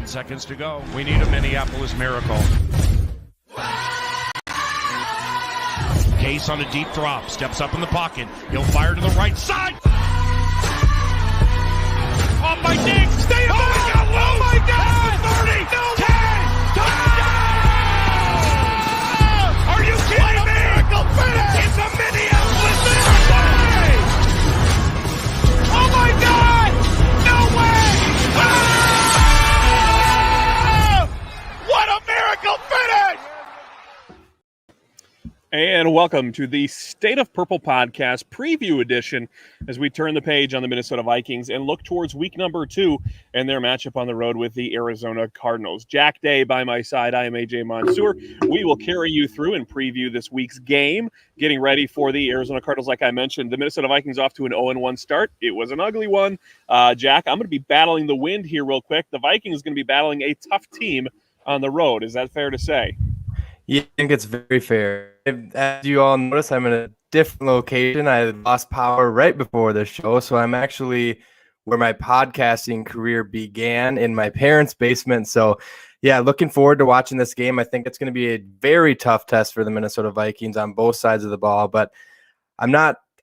Seconds to go. We need a Minneapolis miracle. Case on a deep drop. Steps up in the pocket. He'll fire to the right side. Off by Diggs. Stay up. Oh my God! 30. No 10. Touchdown! Are you kidding me? Miracle finish. It's a Minneapolis miracle. Oh my God! No way! What a miracle finish! And welcome to the State of Purple podcast preview edition as we turn the page on the Minnesota Vikings and look towards week number 2 and their matchup on the road with the Arizona Cardinals. Jack Day by my side. I am AJ Mansour. We will carry you through and preview this week's game, getting ready for the Arizona Cardinals. Like I mentioned, the Minnesota Vikings off to an 0-1 start. It was an ugly one. Jack, I'm going to be battling the wind here real quick. The Vikings are going to be battling a tough team on the road. Is that fair to say? Yeah, I think it's very fair. As you all notice, I'm in a different location. I lost power right before the show, so I'm actually where my podcasting career began, in my parents' basement. So, yeah, looking forward to watching this game. I think it's going to be a very tough test for the Minnesota Vikings on both sides of the ball, but I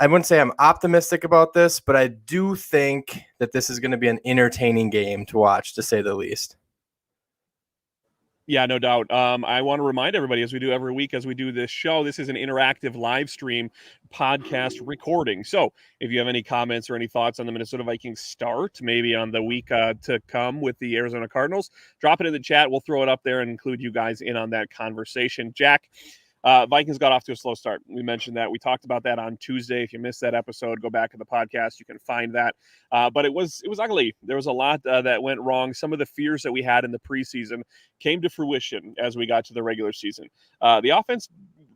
wouldn't say I'm optimistic about this, but I do think that this is going to be an entertaining game to watch, to say the least. Yeah, no doubt. I want to remind everybody, as we do every week, as we do this show, this is an interactive live stream podcast recording. So if you have any comments or any thoughts on the Minnesota Vikings start, maybe on the week to come with the Arizona Cardinals, drop it in the chat. We'll throw it up there and include you guys in on that conversation. Jack, Vikings got off to a slow start. We mentioned that. We talked about that on Tuesday. If you missed that episode, go back to the podcast. You can find that. But it was ugly. There was a lot that went wrong. Some of the fears that we had in the preseason came to fruition as we got to the regular season. The offense,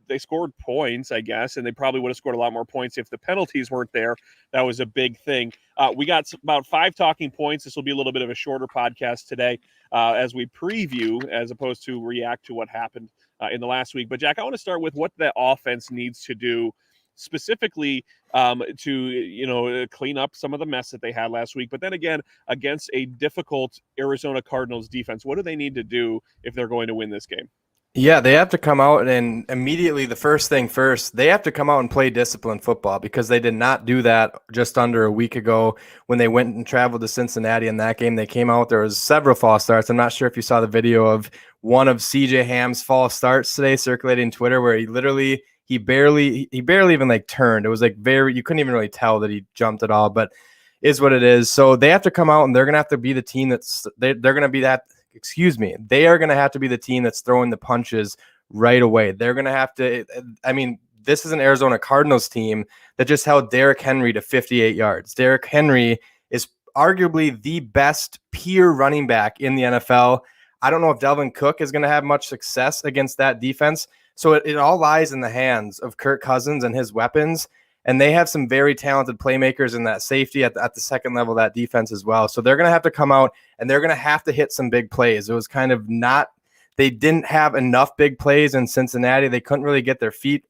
they scored points, I guess, and they probably would have scored a lot more points if the penalties weren't there. That was a big thing. We got about 5 talking points. This will be a little bit of a shorter podcast today as we preview as opposed to react to what happened in the last week. But, Jack, I want to start with what the offense needs to do specifically to clean up some of the mess that they had last week. But then again, against a difficult Arizona Cardinals defense, what do they need to do if they're going to win this game? Yeah, they have to come out and immediately, the first thing first, they have to come out and play disciplined football, because they did not do that just under a week ago when they went and traveled to Cincinnati. In that game, they came out, there was several false starts. I'm not sure if you saw the video of one of CJ Ham's false starts today circulating Twitter, where he barely even turned. It was you couldn't even really tell that he jumped at all, but is what it is. So they have to come out and they're going to have to be the team they're going to be that. They are going to have to be the team that's throwing the punches right away. They're going to have to, this is an Arizona Cardinals team that just held Derrick Henry to 58 yards. Derrick Henry is arguably the best pure running back in the NFL. I don't know if Delvin Cook is going to have much success against that defense. So it all lies in the hands of Kirk Cousins and his weapons. And they have some very talented playmakers in that safety at the second level of that defense as well. So they're going to have to come out and they're going to have to hit some big plays. It was kind of they didn't have enough big plays in Cincinnati. They couldn't really get their feet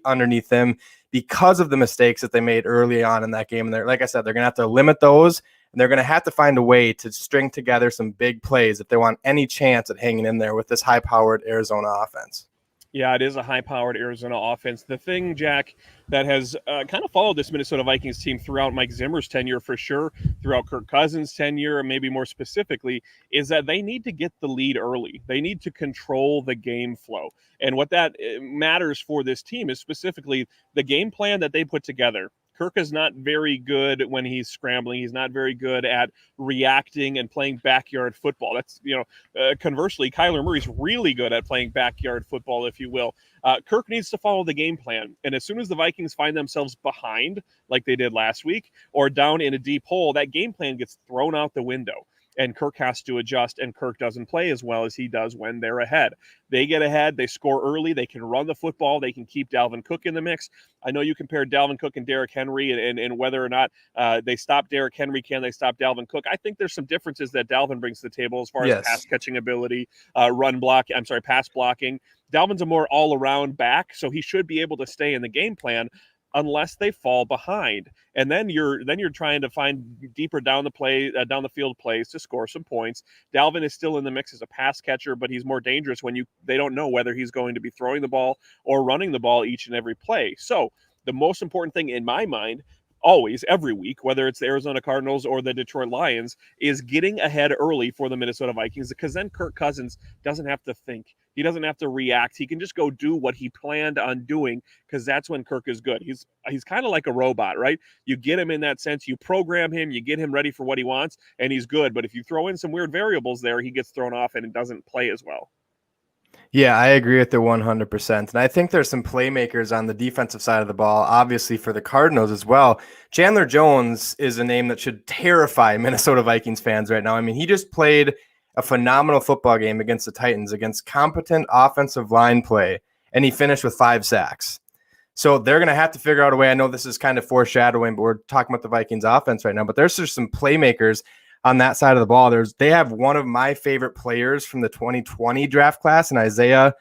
underneath them because of the mistakes that they made early on in that game. And like I said, they're going to have to limit those, and they're going to have to find a way to string together some big plays if they want any chance at hanging in there with this high-powered Arizona offense. Yeah, it is a high-powered Arizona offense. The thing, Jack, that has kind of followed this Minnesota Vikings team throughout Mike Zimmer's tenure for sure, throughout Kirk Cousins' tenure, and maybe more specifically, is that they need to get the lead early. They need to control the game flow. And what that matters for this team is specifically the game plan that they put together. Kirk is not very good when he's scrambling. He's not very good at reacting and playing backyard football. That's, conversely, Kyler Murray's really good at playing backyard football, if you will. Kirk needs to follow the game plan. And as soon as the Vikings find themselves behind, like they did last week, or down in a deep hole, that game plan gets thrown out the window. And Kirk has to adjust, and Kirk doesn't play as well as he does when they're ahead. They get ahead, they score early, they can run the football, they can keep Dalvin Cook in the mix. I know you compared Dalvin Cook and Derrick Henry and whether or not they stop Derrick Henry, can they stop Dalvin Cook? I think there's some differences that Dalvin brings to the table as far as pass catching ability, pass blocking. Dalvin's a more all-around back, so he should be able to stay in the game plan unless they fall behind. And then you're trying to find deeper down the field plays to score some points. Dalvin is still in the mix as a pass catcher, but he's more dangerous when they don't know whether he's going to be throwing the ball or running the ball each and every play. So the most important thing in my mind, always, every week, whether it's the Arizona Cardinals or the Detroit Lions, is getting ahead early for the Minnesota Vikings, because then Kirk Cousins doesn't have to think. He doesn't have to react. He can just go do what he planned on doing, because that's when Kirk is good. He's kind of like a robot, right? You get him in that sense. You program him. You get him ready for what he wants, and he's good. But if you throw in some weird variables there, he gets thrown off and it doesn't play as well. Yeah, I agree with you 100%. And I think there's some playmakers on the defensive side of the ball, obviously for the Cardinals as well. Chandler Jones is a name that should terrify Minnesota Vikings fans right now. I mean, he just played a phenomenal football game against the Titans, against competent offensive line play, and he finished with 5 sacks. So they're going to have to figure out a way. I know this is kind of foreshadowing, but we're talking about the Vikings offense right now, but there's just some playmakers on that side of the ball. They have one of my favorite players from the 2020 draft class, and Isaiah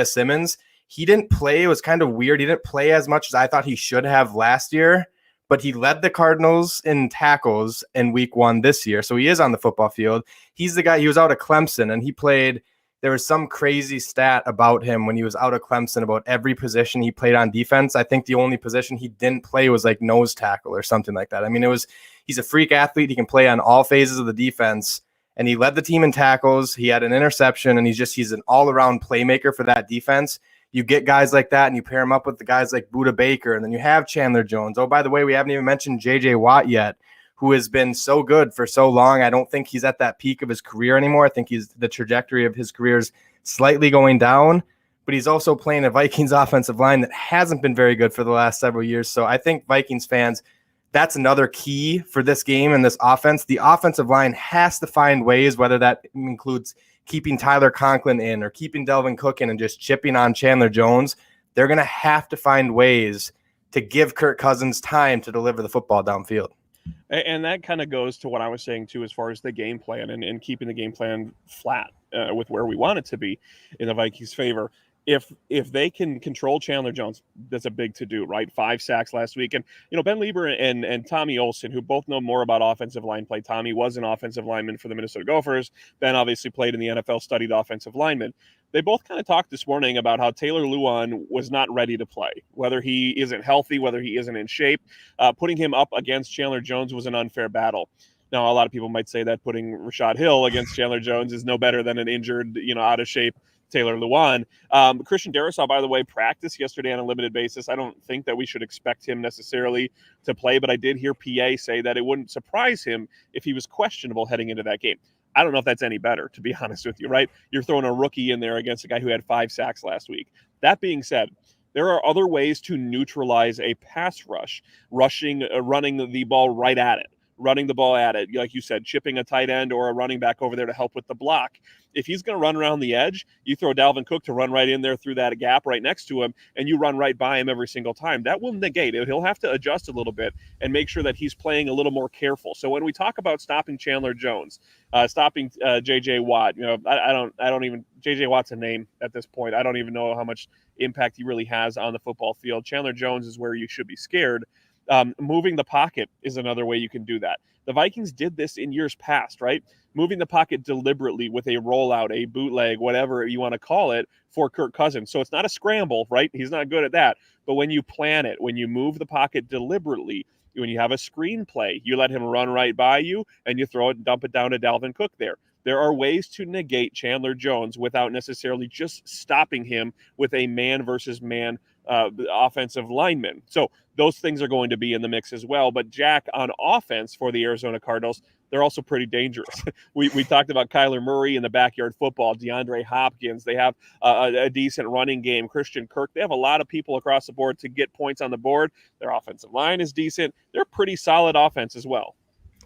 Simmons. He didn't play. It was kind of weird. He didn't play as much as I thought he should have last year, but he led the Cardinals in tackles in week 1 this year. So he is on the football field. He's the guy. He was out of Clemson, and he played. There was some crazy stat about him when he was out of Clemson about every position he played on defense. I think the only position he didn't play was like nose tackle or something like that. I mean, he's a freak athlete. He can play on all phases of the defense, and he led the team in tackles. He had an interception, and he's an all-around playmaker for that defense. You get guys like that, and you pair them up with the guys like Budda Baker, and then you have Chandler Jones. Oh, by the way, we haven't even mentioned J.J. Watt yet, who has been so good for so long. I don't think he's at that peak of his career anymore. I think the trajectory of his career is slightly going down, but he's also playing a Vikings offensive line that hasn't been very good for the last several years. So I think Vikings fans, that's another key for this game and this offense. The offensive line has to find ways, whether that includes keeping Tyler Conklin in or keeping Dalvin Cook in and just chipping on Chandler Jones. They're going to have to find ways to give Kirk Cousins time to deliver the football downfield. And that kind of goes to what I was saying, too, as far as the game plan and keeping the game plan flat with where we want it to be in the Vikings' favor. If they can control Chandler Jones, that's a big to-do, right? 5 sacks last week. And, Ben Lieber and Tommy Olsen, who both know more about offensive line play. Tommy was an offensive lineman for the Minnesota Gophers. Ben obviously played in the NFL, studied offensive lineman. They both kind of talked this morning about how Taylor Lewan was not ready to play, whether he isn't healthy, whether he isn't in shape. Putting him up against Chandler Jones was an unfair battle. Now, a lot of people might say that putting Rashad Hill against Chandler Jones is no better than an injured, out of shape Taylor Lewan. Christian Darrisaw, by the way, practiced yesterday on a limited basis. I don't think that we should expect him necessarily to play, but I did hear PA say that it wouldn't surprise him if he was questionable heading into that game. I don't know if that's any better, to be honest with you, right? You're throwing a rookie in there against a guy who had 5 sacks last week. That being said, there are other ways to neutralize a pass rush, running the ball right at it. Running the ball at it, like you said, chipping a tight end or a running back over there to help with the block. If he's going to run around the edge, you throw Dalvin Cook to run right in there through that gap right next to him, and you run right by him every single time. That will negate it. He'll have to adjust a little bit and make sure that he's playing a little more careful. So when we talk about stopping Chandler Jones, stopping J.J. Watt, I don't even J.J. Watt's a name at this point. I don't even know how much impact he really has on the football field. Chandler Jones is where you should be scared. Moving the pocket is another way you can do that. The Vikings did this in years past, right? Moving the pocket deliberately with a rollout, a bootleg, whatever you want to call it, for Kirk Cousins. So it's not a scramble, right? He's not good at that. But when you plan it, when you move the pocket deliberately, when you have a screen play, you let him run right by you and you throw it and dump it down to Dalvin Cook there. There are ways to negate Chandler Jones without necessarily just stopping him with a man versus man offensive linemen. So those things are going to be in the mix as well. But Jack, on offense for the Arizona Cardinals, they're also pretty dangerous. we talked about Kyler Murray in the backyard football, DeAndre Hopkins. They have a decent running game. Christian Kirk. They have a lot of people across the board to get points on the board. Their offensive line is decent. They're pretty solid offense as well.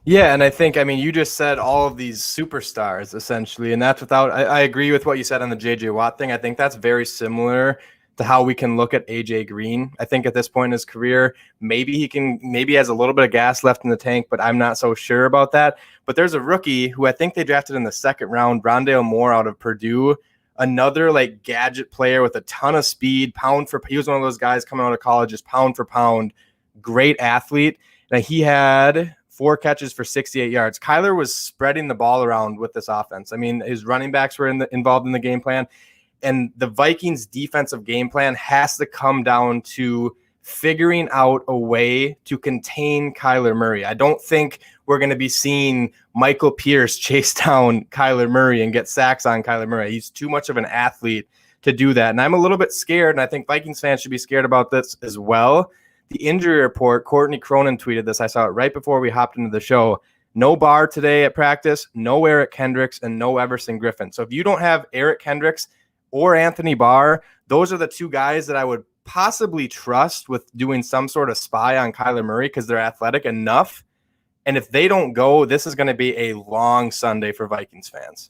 Yeah, and I think, you just said all of these superstars, essentially, and that's without – I agree with what you said on the J.J. Watt thing. I think that's very similar to how we can look at A.J. Green. I think at this point in his career, maybe he has a little bit of gas left in the tank, but I'm not so sure about that. But there's a rookie who I think they drafted in the second round, Rondale Moore out of Purdue, another gadget player with a ton of speed, he was one of those guys coming out of college, just pound for pound, great athlete. Now he had 4 catches for 68 yards. Kyler was spreading the ball around with this offense. His running backs were involved in the game plan, and the Vikings defensive game plan has to come down to figuring out a way to contain Kyler Murray. I don't think we're going to be seeing Michael Pierce chase down Kyler Murray and get sacks on Kyler Murray. He's too much of an athlete to do that. And I'm a little bit scared, and I think Vikings fans should be scared about this as well. The injury report, Courtney Cronin tweeted this. I saw it right before we hopped into the show. No Barr today at practice, no Eric Kendricks, and no Everson Griffin. So if you don't have Eric Kendricks or Anthony Barr, those are the 2 guys that I would possibly trust with doing some sort of spy on Kyler Murray because they're athletic enough. And if they don't go, this is going to be a long Sunday for Vikings fans.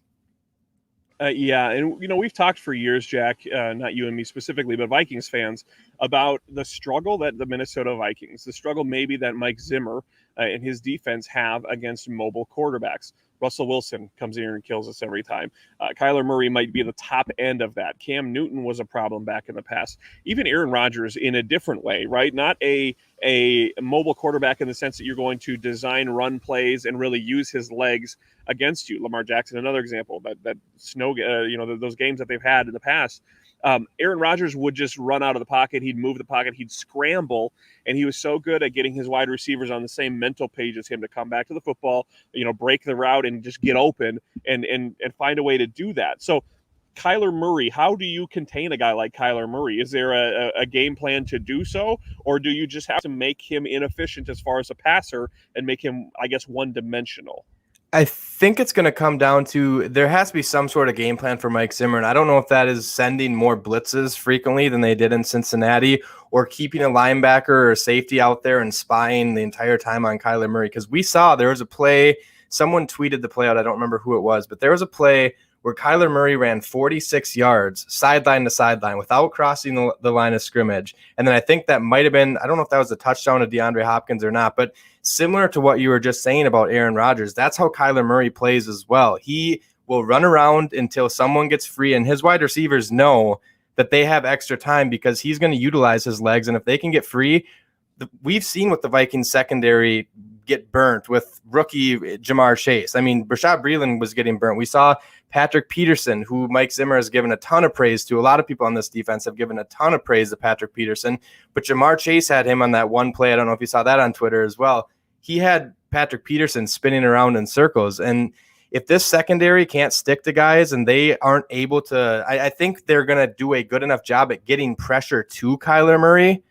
Yeah, and we've talked for years, Jack, not you and me specifically, but Vikings fans, about the struggle that the Minnesota Vikings, the struggle maybe that Mike Zimmer and his defense have against mobile quarterbacks. Russell Wilson comes in here and kills us every time. Kyler Murray might be the top end of that. Cam Newton was a problem back in the past. Even Aaron Rodgers in a different way, right? Not a mobile quarterback in the sense that you're going to design run plays and really use his legs against you. Lamar Jackson, another example. That those games that they've had in the past. Aaron Rodgers would just run out of the pocket. He'd move the pocket. He'd scramble. And he was so good at getting his wide receivers on the same mental page as him to come back to the football, break the route and just get open and find a way to do that. So Kyler Murray, how do you contain a guy like Kyler Murray? Is there a game plan to do so? Or do you just have to make him inefficient as far as a passer and make him, I guess, one-dimensional? I think it's going to come down to there has to be some sort of game plan for Mike Zimmer. And I don't know if that is sending more blitzes frequently than they did in Cincinnati or keeping a linebacker or a safety out there and spying the entire time on Kyler Murray. Because we saw there was a play, someone tweeted the play out. I don't remember who it was, but there was a play where Kyler Murray ran 46 yards sideline to sideline without crossing the line of scrimmage. And then I think that might have been, I don't know if that was a touchdown to DeAndre Hopkins or not, but similar to what you were just saying about Aaron Rodgers, that's how Kyler Murray plays as well. He will run around until someone gets free, and his wide receivers know that they have extra time because he's going to utilize his legs. And if they can get free, we've seen with the Vikings secondary get burnt with rookie Jamar Chase. Rashad Breeland was getting burnt. We saw Patrick Peterson, who Mike Zimmer has given a ton of praise to. A lot of people on this defense have given a ton of praise to Patrick Peterson, but Jamar Chase had him on that one play. I don't know if you saw that on Twitter as well. He had Patrick Peterson spinning around in circles. And if this secondary can't stick to guys and they aren't able to, I think they're going to do a good enough job at getting pressure to Kyler Murray.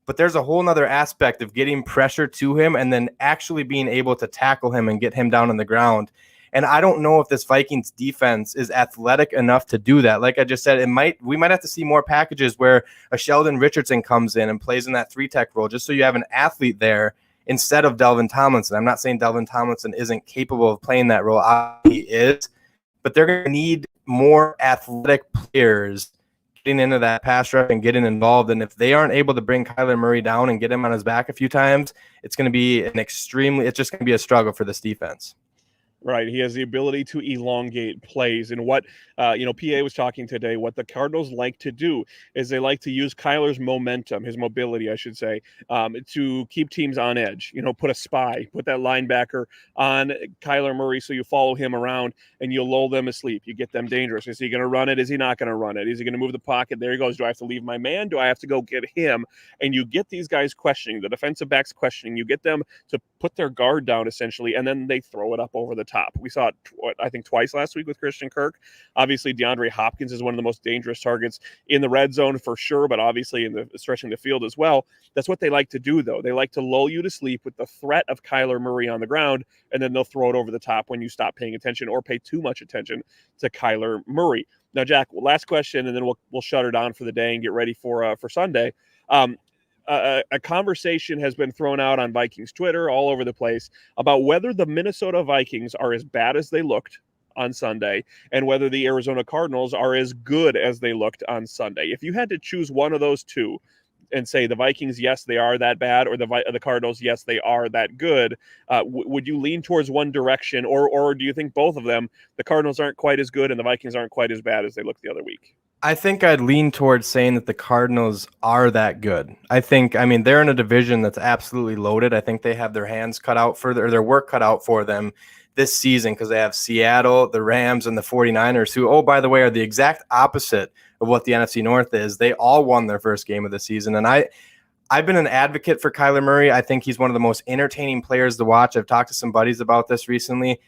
But there's a whole nother aspect of getting pressure to him and then actually being able to tackle him and get him down on the ground. And I don't know if this Vikings defense is athletic enough to do that. Like I just said, we might have to see more packages where a Sheldon Richardson comes in and plays in that 3-tech role just so you have an athlete there instead of Delvin Tomlinson. I'm not saying Delvin Tomlinson isn't capable of playing that role. He is. But they're going to need more athletic players getting into that pass rush and getting involved. And if they aren't able to bring Kyler Murray down and get him on his back a few times, it's going to be it's just going to be a struggle for this defense. Right. He has the ability to elongate plays. And what, PA was talking today, what the Cardinals like to do is they like to use Kyler's momentum, his mobility, I should say, to keep teams on edge. Put a spy, put that linebacker on Kyler Murray so you follow him around and you lull them asleep. You get them dangerous. Is he going to run it? Is he not going to run it? Is he going to move the pocket? There he goes. Do I have to leave my man? Do I have to go get him? And you get these guys questioning, the defensive backs questioning. You get them to put their guard down essentially, and then they throw it up over the top. We saw it, I think, twice last week with Christian Kirk. Obviously, DeAndre Hopkins is one of the most dangerous targets in the red zone for sure, but obviously in the stretching the field as well. That's what they like to do, though. They like to lull you to sleep with the threat of Kyler Murray on the ground, and then they'll throw it over the top when you stop paying attention or pay too much attention to Kyler Murray. Now, Jack, last question, and then we'll shut her down for the day and get ready for Sunday. A conversation has been thrown out on Vikings Twitter all over the place about whether the Minnesota Vikings are as bad as they looked on Sunday and whether the Arizona Cardinals are as good as they looked on Sunday. If you had to choose one of those two and say the Vikings, yes, they are that bad, or the Cardinals, yes, they are that good, would you lean towards one direction, or do you think both of them, the Cardinals aren't quite as good and the Vikings aren't quite as bad as they looked the other week? I think I'd lean towards saying that the Cardinals are that good. I mean, they're in a division that's absolutely loaded. I think they have their hands cut out for their work cut out for them this season because they have Seattle, the Rams, and the 49ers, who, oh, by the way, are the exact opposite of what the NFC North is. They all won their first game of the season. And I've been an advocate for Kyler Murray. I think he's one of the most entertaining players to watch. I've talked to some buddies about this recently.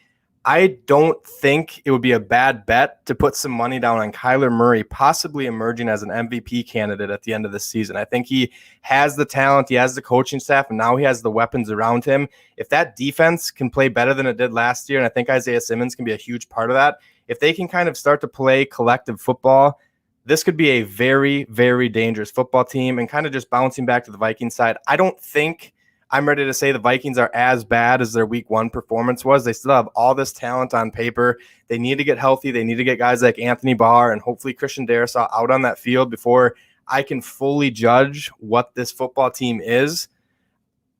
I don't think it would be a bad bet to put some money down on Kyler Murray possibly emerging as an MVP candidate at the end of the season. I think he has the talent, he has the coaching staff, and now he has the weapons around him. If that defense can play better than it did last year, and I think Isaiah Simmons can be a huge part of that, if they can kind of start to play collective football, this could be a very, very dangerous football team. And kind of just bouncing back to the Vikings side, I don't think I'm ready to say the Vikings are as bad as their week one performance was. They still have all this talent on paper. They need to get healthy. They need to get guys like Anthony Barr and hopefully Christian Darrisaw out on that field before I can fully judge what this football team is.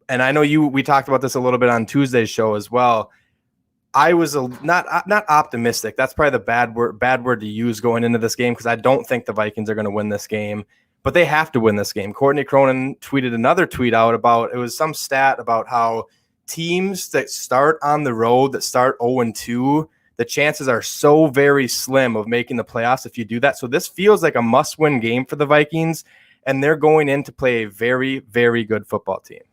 And I know we talked about this a little bit on Tuesday's show as well. I was not optimistic. That's probably the bad word to use going into this game because I don't think the Vikings are going to win this game. But they have to win this game. Courtney Cronin tweeted another tweet out about, it was some stat about how teams that start on the road, that start 0-2, the chances are so very slim of making the playoffs if you do that. So this feels like a must-win game for the Vikings, and they're going in to play a very, very good football team.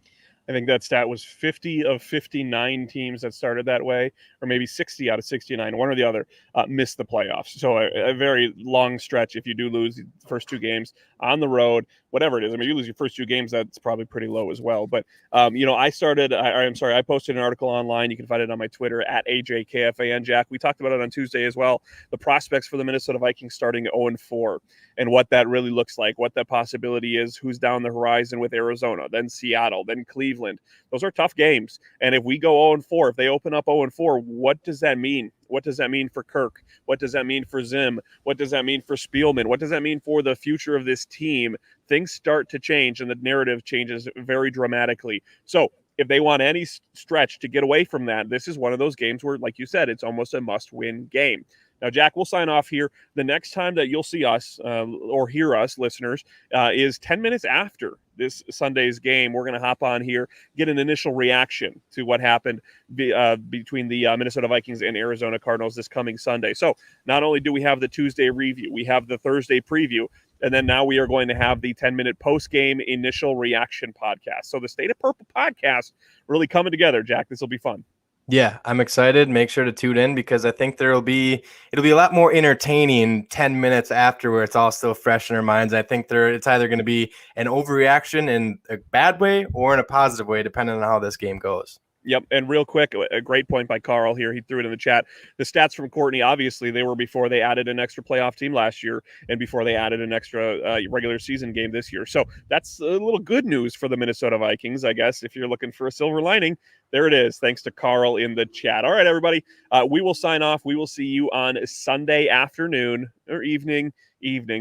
I think that stat was 50 of 59 teams that started that way, or maybe 60 out of 69, one or the other, missed the playoffs. So a very long stretch if you do lose the first two games on the road, whatever it is. I mean, you lose your first two games, that's probably pretty low as well. But, I posted an article online. You can find it on my Twitter, at AJKFAN, Jack. We talked about it on Tuesday as well. The prospects for the Minnesota Vikings starting 0-4 and what that really looks like, what that possibility is, who's down the horizon with Arizona, then Seattle, then Cleveland. Those are tough games. And if we go 0-4, if they open up 0-4, what does that mean? What does that mean for Kirk? What does that mean for Zim? What does that mean for Spielman? What does that mean for the future of this team? Things start to change and the narrative changes very dramatically. So if they want any stretch to get away from that, this is one of those games where, like you said, it's almost a must-win game. Now, Jack, we'll sign off here. The next time that you'll see us or hear us, listeners, is 10 minutes after this Sunday's game. We're going to hop on here, get an initial reaction to what happened between the Minnesota Vikings and Arizona Cardinals this coming Sunday. So not only do we have the Tuesday review, we have the Thursday preview, and then now we are going to have the 10-minute post-game initial reaction podcast. So the State of Purple podcast really coming together, Jack. This will be fun. Yeah, I'm excited. Make sure to tune in because I think it'll be a lot more entertaining 10 minutes after where it's all still fresh in our minds. I think it's either going to be an overreaction in a bad way or in a positive way, depending on how this game goes. Yep, and real quick, a great point by Carl here. He threw it in the chat. The stats from Courtney, obviously, they were before they added an extra playoff team last year and before they added an extra regular season game this year. So that's a little good news for the Minnesota Vikings, I guess, if you're looking for a silver lining. There it is, thanks to Carl in the chat. All right, everybody, we will sign off. We will see you on Sunday afternoon or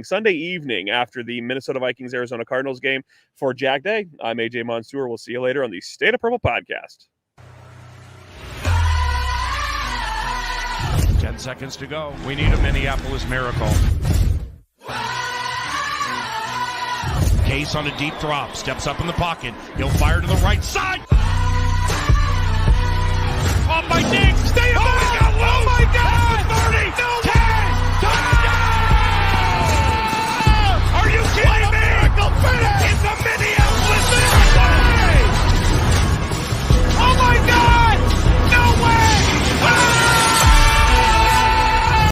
Sunday evening after the Minnesota Vikings-Arizona Cardinals game. For Jack Day, I'm AJ Mansour. We'll see you later on the State of Purple podcast. 10 seconds to go. We need a Minneapolis miracle. Case on a deep drop. Steps up in the pocket. He'll fire to the right side.